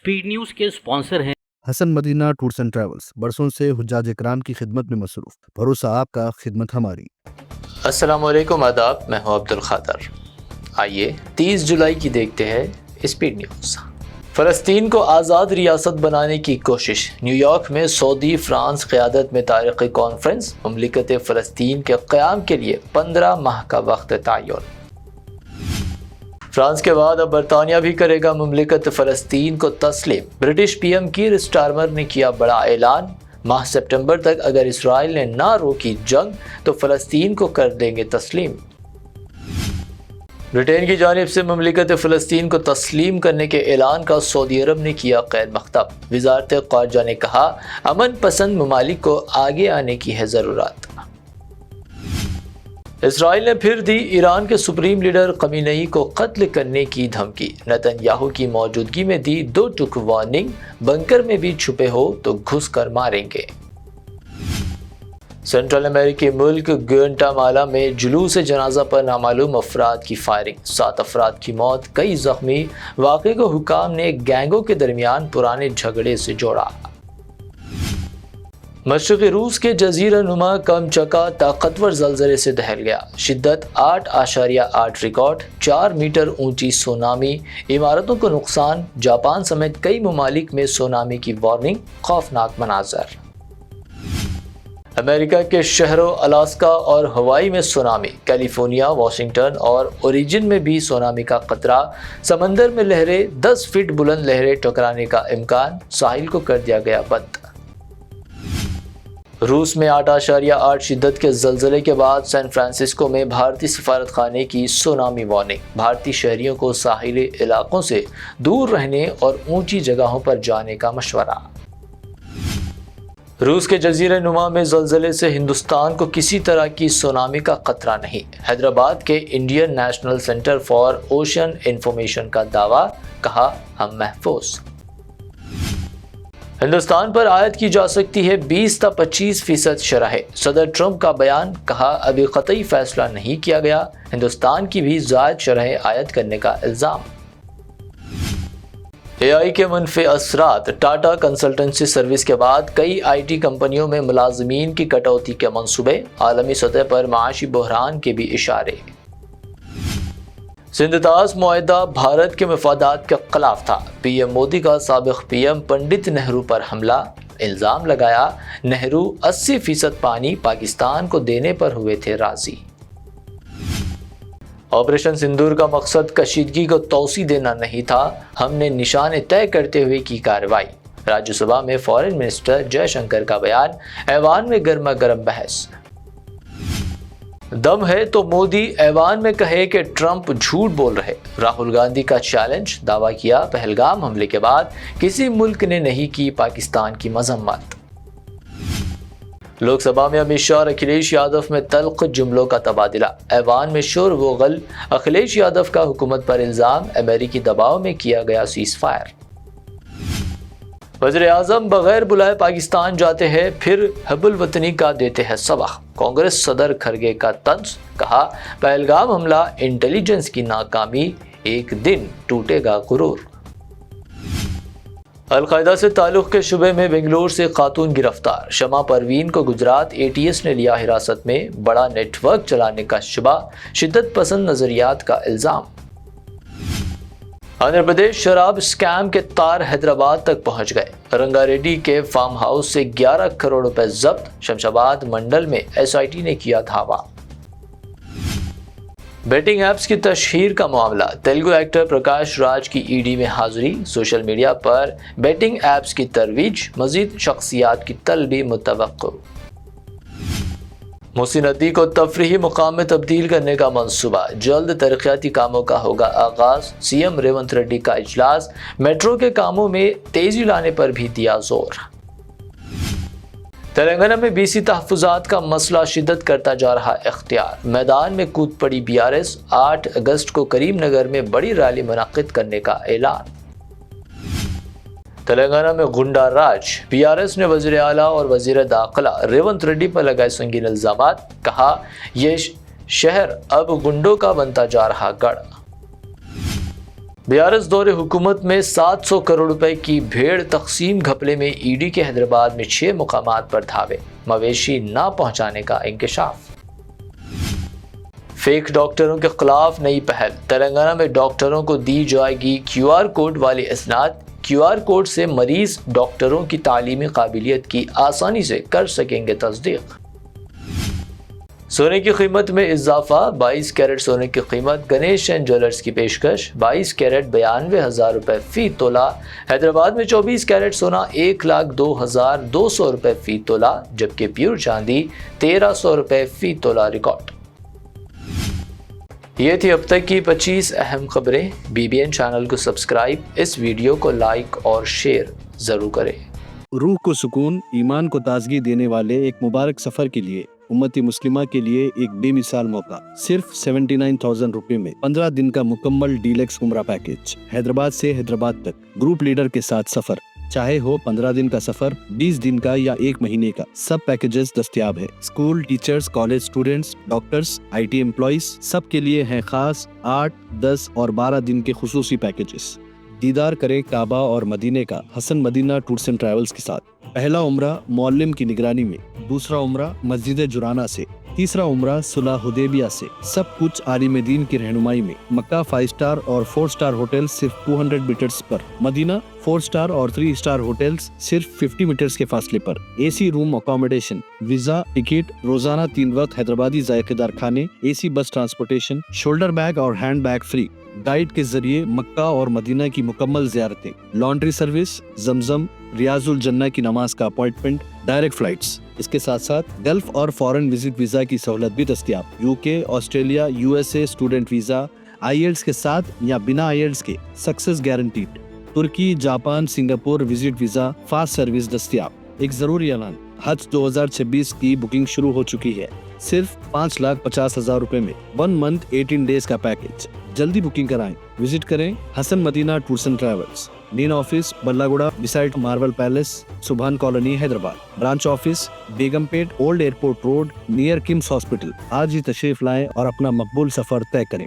Speed news के sponsor हैं Hasan Madina tours and travels, बरसों से हुज्जाज इकराम की खिदमत में मसरूफ। भरोसा आपका, खिदमत हमारी। अस्सलाम वालेकुम, आदाब। मैं हूं अब्दुल खादर। आइए 30 जुलाई की देखते हैं स्पीड न्यूज़। फ़लस्तीन को आज़ाद रियासत बनाने की कोशिश। न्यूयॉर्क में सऊदी फ्रांस क़यादत में तारीख़ी कॉन्फ्रेंस। मुमलिकत फ़लस्तीन के क़याम के लिए 15 माह का वक्त तयन। फ्रांस के बाद अब बरतानिया भी करेगा मुमलिकत फ़लस्तीन को तस्लीम। ब्रिटिश पीएम कीर स्टारमर ने किया बड़ा ऐलान। माह सितंबर तक अगर इसराइल ने ना रोकी जंग तो फ़लस्तीन को कर देंगे तस्लीम। ब्रिटेन की जानिब से मुमलिकत फ़लस्तीन को तस्लीम करने के ऐलान का सऊदी अरब ने किया खैर मख्तब। वज़ारत ख़ारजा ने कहा, अमन पसंद ममालिक को आगे आने की है ज़रूरत। इसराइल ने फिर दी ईरान के सुप्रीम लीडर खमीनेई को कत्ल करने की धमकी। नेतन्याहू की मौजूदगी में दी 2 टुक वार्निंग, बंकर में भी छुपे हो तो घुस कर मारेंगे। सेंट्रल अमेरिकी मुल्क ग्वाटेमाला में जुलूस जनाजा पर नामालूम अफराद की फायरिंग, 7 अफराद की मौत, कई जख्मी। वाक़े को हुकाम ने गैंगों के दरमियान पुराने झगड़े से जोड़ा। मशरक़ी रूस के जज़ीरा नुमा कमचका ताकतवर ज़लज़ले से दहल गया। शिद्दत 8.8 रिकॉर्ड, 4 मीटर ऊंची सुनामी, इमारतों को नुकसान। जापान समेत कई ममालिक में सुनामी की वार्निंग, खौफनाक मनाज़र। अमेरिका के शहरों अलास्का और हवाई में सुनामी। कैलिफोर्निया, वाशिंगटन और ओरिजिन में भी सुनामी का खतरा। समंदर में लहरें, 10 फीट बुलंद लहरें टकराने का इम्कान। साहिल को कर दिया गया बंद। रूस में 8.8 शिद्दत के ज़लज़ले के बाद सैन फ्रांसिस्को में भारतीय सफारत खाने की सुनामी वार्निंग। भारतीय शहरियों को साहिली इलाकों से दूर रहने और ऊंची जगहों पर जाने का मशवरा। रूस के जज़ीरा नुमा में ज़लज़ले से हिंदुस्तान को किसी तरह की सुनामी का खतरा नहीं। हैदराबाद के Indian national centre for ocean information का दावा, कहा हम महफूज। हिंदुस्तान पर आयत की जा सकती है 20 से 25% शरह। सदर ट्रंप का बयान, कहा अभी क़तई फैसला नहीं किया गया। हिंदुस्तान की भी ज़ायद शरह आयत करने का इल्ज़ाम। AI के मनफी असरात। टाटा कंसल्टेंसी सर्विस के बाद कई IT कंपनियों में मुलाजमीन की कटौती के मंसूबे। आलमी सतह पर माशी बहरान के भी इशारे। सिंधताज मुआहदा भारत के मफादात के खिलाफ था। PM मोदी का साबिक़ PM पंडित नेहरू पर हमला। इल्ज़ाम लगाया, नेहरू 80% पानी पाकिस्तान को देने पर हुए थे राज़ी। ऑपरेशन सिंदूर का मकसद कशीदगी को तोसी देना नहीं था, हमने निशाने तय करते हुए की कार्रवाई। राज्यसभा में फॉरेन मिनिस्टर जयशंकर का बयान। ऐवान में गर्मा गर्म बहस। दम है तो मोदी ऐवान में कहे कि ट्रंप झूठ बोल रहे। राहुल गांधी का चैलेंज। दावा किया, पहलगाम हमले के बाद किसी मुल्क ने नहीं की पाकिस्तान की मजम्मत। लोकसभा में अमित शाह और अखिलेश यादव में तल्ख जुमलों का तबादला। ऐवान में शोर व गल। अखिलेश यादव का हुकूमत पर इल्ज़ाम, अमेरिकी दबाव में किया गया सीज़ फायर। वज़ीर आज़म बगैर बुलाए पाकिस्तान जाते हैं, फिर हब्बुल वतनी का देते हैं सबक। कांग्रेस सदर खरगे का तंज, कहा पहलगाम हमला इंटेलिजेंस की नाकामी, एक दिन टूटेगा गुरूर। अलकायदा से ताल्लुक़ के शुबे में बेंगलुरु से खातून गिरफ्तार। शमा परवीन को गुजरात ATS ने लिया हिरासत में। बड़ा नेटवर्क चलाने का शुबा, शिद्दत पसंद नज़रियात का इल्ज़ाम। आंध्र प्रदेश शराब स्कैम के तार हैदराबाद तक पहुंच गए। रंगारेड्डी के फार्म हाउस से 11 करोड़ रुपए जब्त। शमशाबाद मंडल में SIT ने किया धावा। बेटिंग ऐप्स की तशहीर का मामला। तेलुगु एक्टर प्रकाश राज की ED में हाजिरी। सोशल मीडिया पर बेटिंग ऐप्स की तरवीज, मजीद शख्सियात की तलबी मुतवक्को। मूसी नदी को तफरीही मुकाम में तब्दील करने का मंसूबा। जल्द तरक्याती कामों का होगा आगाज। CM रेवंत रेड्डी का इजलास। मेट्रो के कामों में तेजी लाने पर भी दिया जोर। तेलंगाना में BC तहफ़्फ़ुज़ात का मसला शिद्दत करता जा रहा इख्तियार। मैदान में कूद पड़ी BRS। 8 अगस्त को करीमनगर में बड़ी रैली मुनक़्क़िद करने का ऐलान। तेलंगाना में गुंडा राज। BRS ने वज़ीर आला और वज़ीर दाखिला रेवंत रेड्डी पर लगाए संगीन इल्ज़ामात। कहा यह शहर अब गुंडों का बनता जा रहा गढ़। بیارس دور حکومت میں 700 کروڑ روپے کی بھیڑ تقسیم گھپلے میں ای ڈی کے حیدرآباد میں 6 مقامات پر دھاوے، مویشی نہ پہنچانے کا انکشاف۔ فیک ڈاکٹروں کے خلاف نئی پہل، تلنگانہ میں ڈاکٹروں کو دی جائے گی کیو آر کوڈ والی اسناد، کیو آر کوڈ سے مریض ڈاکٹروں کی تعلیمی قابلیت کی آسانی سے کر سکیں گے تصدیق۔ سونے کی قیمت میں اضافہ، 22 کیرٹ سونے کی قیمت گنیش اینڈ جیولرز کی پیشکش 22 کیرٹ 92,000 روپے فی تولہ، حیدرآباد میں 24 کیرٹ سونا 1,02,200 روپے فی تولہ، جبکہ پیور چاندی 1,300 روپے فی تولہ ریکارڈ۔ یہ تھی اب تک کی 25 اہم خبریں۔ BBN چینل کو سبسکرائب، اس ویڈیو کو لائک اور شیئر ضرور کریں۔ روح کو سکون، ایمان کو تازگی دینے والے ایک مبارک سفر کے لیے امت مسلمہ کے لیے ایک بے مثال موقع، صرف 79,000 روپے میں 15 دن کا مکمل ڈیلکس عمرہ پیکج، حیدرآباد سے حیدرآباد تک گروپ لیڈر کے ساتھ سفر، چاہے ہو 15 دن کا سفر، 20 دن کا یا 1 مہینے کا، سب پیکجز دستیاب ہے۔ School teachers, college students, doctors, IT employees, سب کے لیے ہیں خاص 8، 10 اور 12 دن کے خصوصی پیکجز۔ دیدار کریں کعبہ اور مدینے کا حسن مدینہ ٹورز اینڈ ٹریولز کے ساتھ۔ پہلا عمرہ معلم کی نگرانی میں، دوسرا عمرہ مسجد جرانہ سے، تیسرا عمرہ صلح حدیبیہ سے، سب کچھ عالم دین کی رہنمائی میں۔ مکہ 5 سٹار اور 4 سٹار ہوٹل صرف 200 میٹرز پر، مدینہ 4 سٹار اور 3 سٹار ہوٹلز صرف 50 میٹرز کے فاصلے پر، AC روم اکوموڈیشن، ویزا، ٹکٹ، روزانہ 3 وقت حیدرآبادی ذائقے دار کھانے، AC بس ٹرانسپورٹیشن، شولڈر بیگ اور ہینڈ بیگ فری، گائیڈ کے ذریعے مکہ اور مدینہ کی مکمل زیارتیں، لانڈری سروس، زمزم، ریاض الجنہ کی نماز کا اپوائنٹمنٹ، ڈائریکٹ فلائٹس۔ اس کے ساتھ ساتھ گلف اور فارن وزٹ ویزا کی سہولت بھی دستیاب، UK، Australia, USA student visa, IELTS کے ساتھ یا بنا IELTS کے سکسیس گارنٹیڈ، ترکی، Japan, Singapore visit visa fast service دستیاب۔ ایک ضروری اعلان، حج 2026 کی بکنگ شروع ہو چکی ہے، صرف 5,50,000 روپے میں 1 منتھ 18 ڈیز کا پیکج۔ جلدی بکنگ کرائیں، وزٹ کریں Hasan Madina tours and travels, main office بلہ beside marvel palace, Subhan colony Hyderabad, branch office Begumpet old airport road near KIMS hospital. آج ہی تشریف لائیں اور اپنا مقبول سفر طے کریں۔